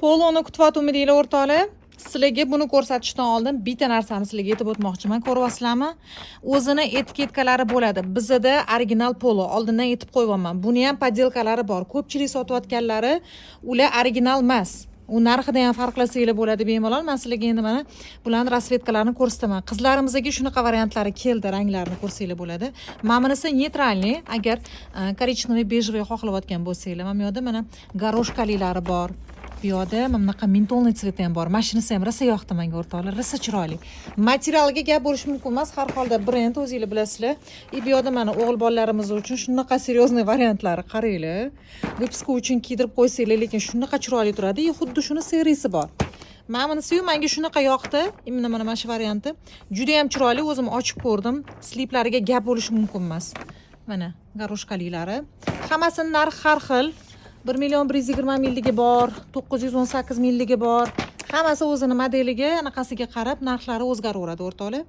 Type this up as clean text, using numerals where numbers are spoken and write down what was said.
Poloni kutyaptimiz o'rtoqlar. Sizlarga buni ko'rsatishdan oldin bitta narsani sizlarga aytib o'tmoqchiman. Ko'ryapsizlarmi? O'zini etiketkalari bo'ladi. Bizda original polo. Oldindan aytib qo'yibman. Buni ham podelkalari bor. Ko'pchilik sotayotganlari ular original emas. U narxida ham farqlasanglar bo'ladi bemalol. Men sizlarga endi mana bularning rasvetkalarini ko'rsataman. Qizlarimizga shunaqa variantlari keldi, ranglarini ko'rsanglar bo'ladi. Mana bunisi neytralniy. Agar korичневый bejевый xohlayotgan bo'lsanglar, mana bu yerda mana garoshkalilari bor. Bu yerda mana bunaqa mentolniy tsvet ham bor. Mashinasi ham rosa yoqdi menga o'rtoqlar, rosa chiroyli. Materialga gap bo'lishi mumkin emas, har holda brend o'zingizlar bilasizlar. Bu yerda mana o'g'il bolalarimiz uchun shunaqa serьезный variantlari qaranglar. Выпуска uchun kiydirib qo'ysanglar, lekin shunaqa chiroyli turadi. Xuddi shuni seriyasi bor. Mana bunisi menga shunaqa yoqdi. Imенно mana shu varianti juda ham chiroyli, o'zim ochib ko'rdim. Sliplariga gap bo'lishi mumkin emas. Mana garoshkaliklari. Hammasining narxi har xil. 1.120 mligi bor, 918 mligi bor. Hammasi o'zini modeliga, anaqasiga qarab narxlari o'zgaraveradi o'rtoqlar.